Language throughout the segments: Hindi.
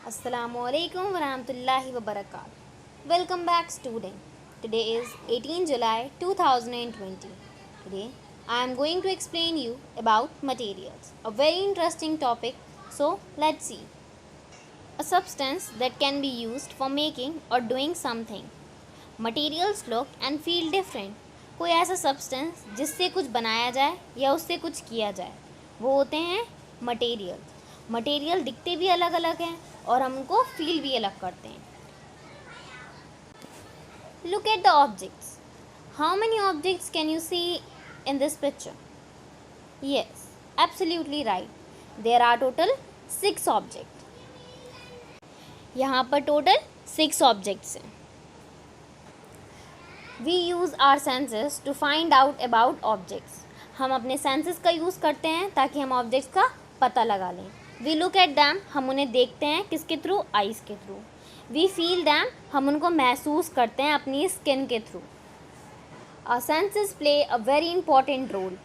Assalamualaikum warahmatullahi wabarakatuh. Welcome back student. Today is 18 July 2020. Today I am going to explain you about materials. A very interesting topic. So let's see. A substance that can be used for making or doing something. Materials look and feel different. कोई ऐसा सब्सटेंस जिससे कुछ बनाया जाए या उससे कुछ किया जाए वो होते हैं मटेरियल. मटेरियल दिखते भी अलग अलग हैं और हम उनको फील भी अलग करते हैं. Look at the objects. How many objects can you see in this picture? Yes, absolutely right. There are total 6 object. यहाँ पर टोटल 6 ऑब्जेक्ट्स हैं. We use our senses to find out about objects. हम अपने सेंसेस का यूज़ करते हैं ताकि हम ऑब्जेक्ट्स का पता लगा लें. We look at them. हम उन्हें देखते हैं किसके थ्रू? आइज़ के थ्रू. We feel them. हम उनको महसूस करते हैं अपनी स्किन के through. Our senses play a very important role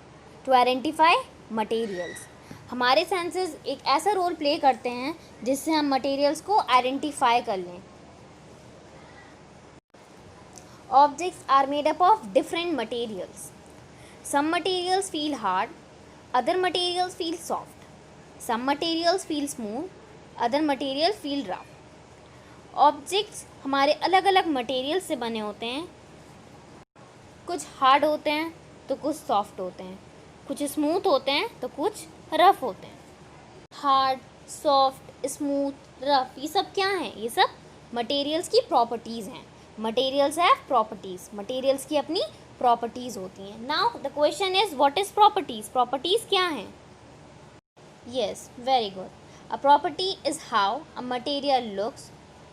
to identify materials. हमारे सेंसेस एक ऐसा रोल प्ले करते हैं जिससे हम मटेरियल्स को आइडेंटिफाई कर लें. Objects are made up of different materials. Some materials feel hard, other materials feel soft. Some materials feel smooth, other materials feel rough. Objects हमारे अलग अलग materials से बने होते हैं. कुछ hard होते हैं तो कुछ soft होते हैं, कुछ smooth होते हैं तो कुछ rough होते हैं. Hard, soft, smooth, rough ये सब क्या हैं? ये सब materials की properties हैं. Materials have properties. मटेरियल्स की अपनी प्रॉपर्टीज़ होती हैं. Now the question is what is properties? Properties क्या हैं? Yes, very good. A property is how a material looks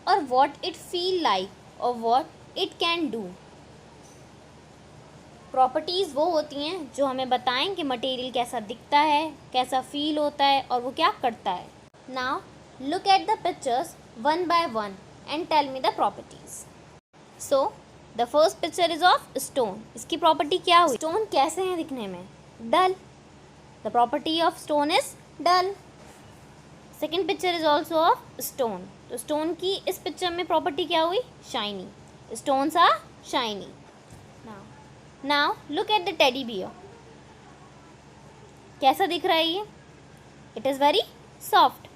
और व्हाट इट फील लाइक और what it can do. Properties वो होती हैं जो हमें बताएं कि मटेरियल कैसा दिखता है, कैसा फील होता है और वो क्या करता है. Now look at the pictures one by one and tell me the properties. So the first picture is of stone. इसकी प्रॉपर्टी क्या हुई? स्टोन कैसे हैं दिखने में? Dull. The property of stone is dull. Second picture is also of stone. तो स्टोन की इस पिक्चर में प्रॉपर्टी क्या हुई? Shiny. Stones are shiny. Now look at the teddy bear. कैसा दिख रहा है ये? It is very soft.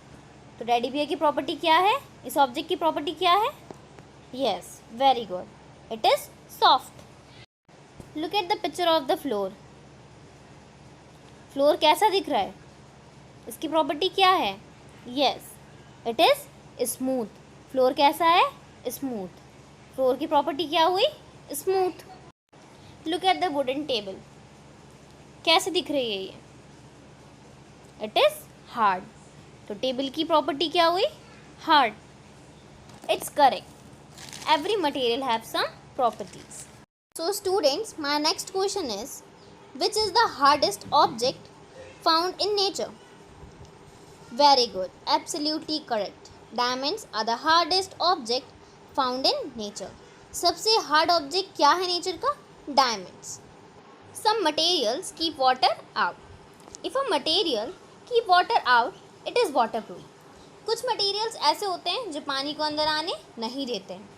तो टेडी बियर की प्रॉपर्टी क्या है? इस ऑब्जेक्ट की प्रॉपर्टी क्या है? Yes, very good. It is soft. Look at the picture of the floor. Floor कैसा दिख रहा है? इसकी प्रॉपर्टी क्या है? Yes, it is smooth. Floor कैसा है? Smooth. Floor की प्रॉपर्टी क्या हुई? Smooth. Look at the wooden table. कैसे दिख रही है ये? It is hard. तो टेबल की प्रॉपर्टी क्या हुई? Hard. It's correct. Every material have some properties. So students, my next question is, which is the hardest object found in nature? Very good, absolutely correct. Diamonds are the hardest object found in nature. सबसे hard object क्या है nature का? Diamonds. Some materials keep water out. If a material keep water out, it is waterproof. कुछ materials ऐसे होते हैं जो पानी को अंदर आने नहीं देते हैं,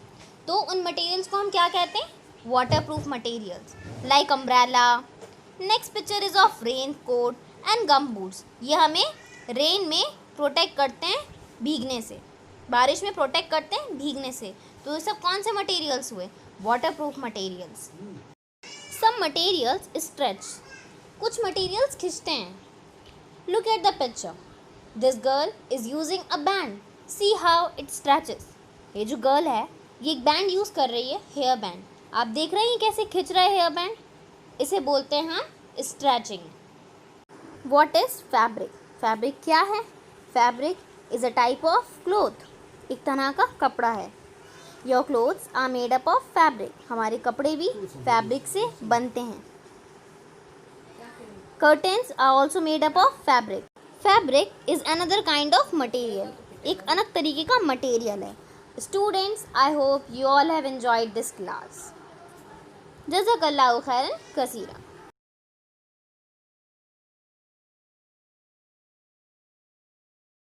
तो उन मटेरियल्स को हम क्या कहते हैं? Waterproof materials. Like umbrella. Next picture is of raincoat and gum boots. ये हमें रेन में प्रोटेक्ट करते हैं भीगने से, बारिश में प्रोटेक्ट करते हैं भीगने से. तो ये सब कौन से मटेरियल्स हुए? Waterproof materials. Some materials stretch. कुछ मटेरियल्स खिंचते हैं. Look at the picture. This girl is using a band. See how it stretches. ये जो गर्ल है ये एक बैंड यूज़ कर रही है, हेयर बैंड. आप देख रहे हैं कैसे खिंच रहा है हेयर बैंड. इसे बोलते हैं हम stretching. What is fabric? Fabric क्या है? Fabric is a type of cloth. एक तरह का कपड़ा है. Your clothes are made up of fabric. हमारे कपड़े भी फैब्रिक से बनते हैं. Curtains are also made up of fabric. Fabric is another kind of material. एक अलग तरीके का मटेरियल है. Students, I hope you all have enjoyed this class. Jazakallahu khairan kaseera.